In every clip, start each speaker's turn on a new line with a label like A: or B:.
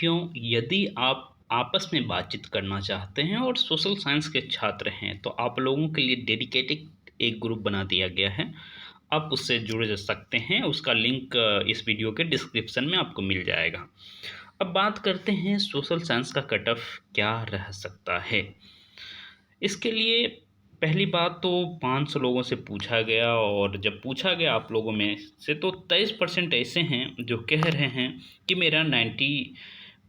A: साथियों, यदि आप आपस में बातचीत करना चाहते हैं और सोशल साइंस के छात्र हैं, तो आप लोगों के लिए डेडिकेटेड एक ग्रुप बना दिया गया है। आप उससे जुड़ जा सकते हैं, उसका लिंक इस वीडियो के डिस्क्रिप्शन में आपको मिल जाएगा। अब बात करते हैं सोशल साइंस का कट ऑफ क्या रह सकता है। इसके लिए पहली बात तो 500 लोगों से पूछा गया और जब पूछा गया आप लोगों में से तो 23% ऐसे हैं जो कह रहे हैं कि मेरा 90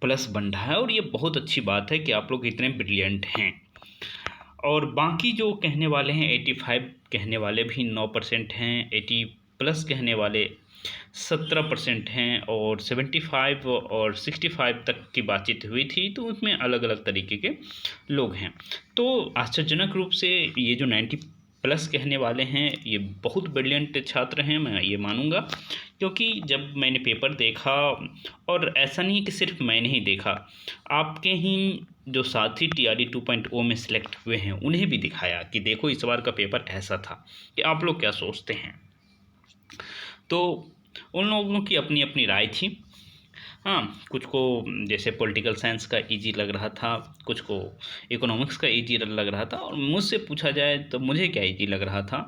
A: प्लस बन रहा है और ये बहुत अच्छी बात है कि आप लोग इतने ब्रिलियंट हैं। और बाकी जो कहने वाले हैं 85 कहने वाले भी 9% हैं, 80 प्लस कहने वाले 17% हैं और 75 और 65 तक की बातचीत हुई थी, तो उसमें अलग अलग तरीके के लोग हैं। तो आश्चर्यजनक रूप से ये जो 90 प्लस कहने वाले हैं ये बहुत ब्रिलियंट छात्र हैं, मैं ये मानूंगा, क्योंकि जब मैंने पेपर देखा, और ऐसा नहीं कि सिर्फ मैंने ही देखा, आपके ही जो साथी TRE 2.0 में सिलेक्ट हुए हैं उन्हें भी दिखाया कि देखो इस बार का पेपर ऐसा था, कि आप लोग क्या सोचते हैं। तो उन लोगों की अपनी अपनी राय थी। हाँ, कुछ को जैसे पॉलिटिकल साइंस का इजी लग रहा था, कुछ को इकोनॉमिक्स का इजी लग रहा था, और मुझसे पूछा जाए तो मुझे क्या इजी लग रहा था,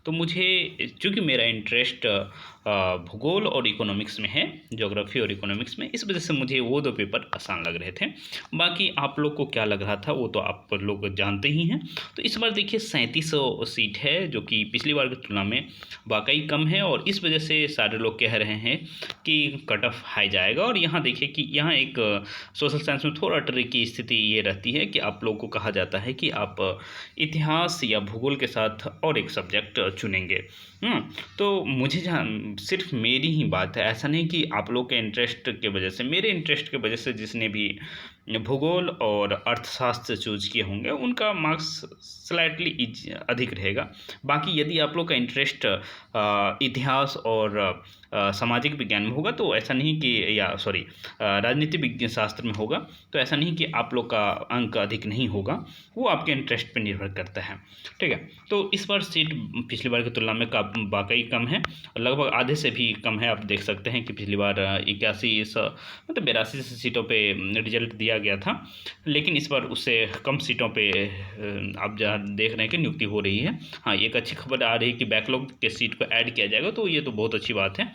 A: तो मुझे चूँकि मेरा इंटरेस्ट भूगोल और इकोनॉमिक्स में है, ज्योग्राफी और इकोनॉमिक्स में, इस वजह से मुझे वो दो पेपर आसान लग रहे थे। बाकी आप लोग को क्या लग रहा था वो तो आप लोग जानते ही हैं। तो इस बार देखिए 3700 सीट है, जो कि पिछली बार की तुलना में वाकई कम है, और इस वजह से सारे लोग कह रहे हैं कि कट ऑफ हाई जाएगा। और यहाँ देखिए कि यहाँ एक सोशल साइंस में थोड़ा ट्रिकी स्थिति ये रहती है कि आप लोगों को कहा जाता है कि आप इतिहास या भूगोल के साथ और एक सब्जेक्ट चुनेंगे। तो मुझे जहाँ सिर्फ मेरी ही बात है, ऐसा नहीं कि आप लोग के इंटरेस्ट के वजह से, मेरे इंटरेस्ट के वजह से जिसने भी भूगोल और अर्थशास्त्र चूज किए होंगे उनका मार्क्स स्लाइटली अधिक रहेगा। बाकी यदि आप लोग का इंटरेस्ट इतिहास और सामाजिक विज्ञान में होगा तो ऐसा नहीं कि, या सॉरी राजनीति विज्ञान शास्त्र में होगा, तो ऐसा नहीं कि आप लोग का अंक अधिक नहीं होगा, वो आपके इंटरेस्ट पर निर्भर करता है। ठीक है, तो इस बार सीट पिछली बार की तुलना में वाकई कम है, लगभग आधे से भी कम है। आप देख सकते हैं कि पिछली बार 81 मतलब 82 सीटों पे रिजल्ट दिया गया था, लेकिन इस बार उससे कम सीटों पे आप जहाँ देख रहे हैं कि नियुक्ति हो रही है। हाँ, एक अच्छी खबर आ रही है कि बैकलॉग के सीट को ऐड किया जाएगा, तो ये तो बहुत अच्छी बात है।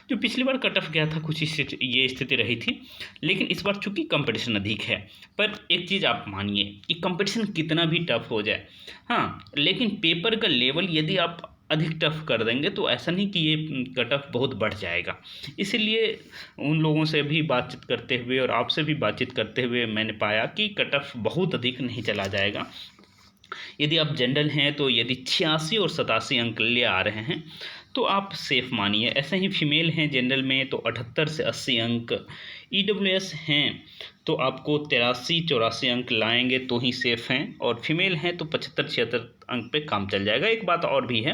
A: जो पिछली बार कट ऑफ गया था कुछ ये स्थिति रही थी, लेकिन इस बार चूंकि कंपटीशन अधिक है। पर एक चीज़ आप मानिए कि कंपटीशन कितना भी टफ हो जाए, हाँ, लेकिन पेपर का लेवल यदि आप अधिक टफ कर देंगे तो ऐसा नहीं कि ये कट ऑफ बहुत बढ़ जाएगा। इसीलिए उन लोगों से भी बातचीत करते हुए और आपसे भी बातचीत करते हुए मैंने पाया कि कट ऑफ बहुत अधिक नहीं चला जाएगा। यदि आप जनरल हैं तो यदि 86 और 87 अंक ले आ रहे हैं तो आप सेफ मानिए। ऐसे ही फीमेल हैं जनरल में तो 78 से 80 अंक, EWS हैं तो आपको 83-84 अंक लाएंगे तो ही सेफ हैं, और फीमेल हैं तो 75-76 अंक पे काम चल जाएगा। एक बात और भी है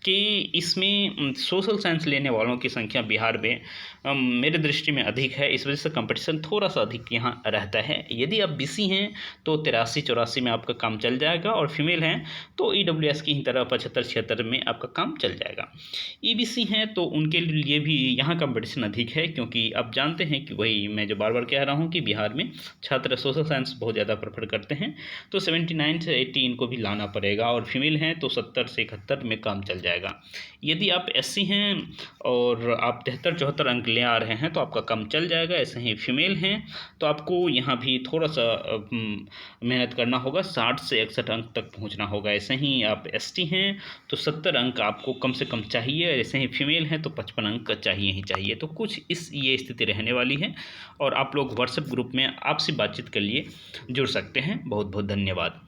A: कि इसमें सोशल साइंस लेने वालों की संख्या बिहार में मेरे दृष्टि में अधिक है, इस वजह से कंपटीशन थोड़ा सा अधिक यहाँ रहता है। यदि आप BC हैं तो 83-84 में आपका काम चल जाएगा, और फीमेल हैं तो EWS की ही तरह 75-76 में आपका काम चल जाएगा। EBC हैं तो उनके लिए भी यहाँ कंपटीशन अधिक है, क्योंकि आप जानते हैं कि वही मैं जो बार बार कह रहा हूँ कि बिहार में छात्र सोशल साइंस बहुत ज़्यादा प्रेफर करते हैं, तो 79 से 80 इनको भी लाना पड़ेगा, और फीमेल हैं तो 70 से 71 में काम चल जाएगा। यदि आप SC हैं और आप 73-74 अंक ले आ रहे हैं तो आपका काम चल जाएगा। ऐसे ही फीमेल हैं तो आपको यहाँ भी थोड़ा सा मेहनत करना होगा, 60 से 61 अंक तक पहुँचना होगा। ऐसे ही आप ST हैं तो 70 अंक आपको कम से कम चाहिए, ऐसे ही फीमेल हैं तो 55 अंक चाहिए ही चाहिए। तो कुछ ये स्थिति रहने वाली है, और आप लोग व्हाट्सएप ग्रुप में आपसे बातचीत के लिए जुड़ सकते हैं। बहुत बहुत धन्यवाद।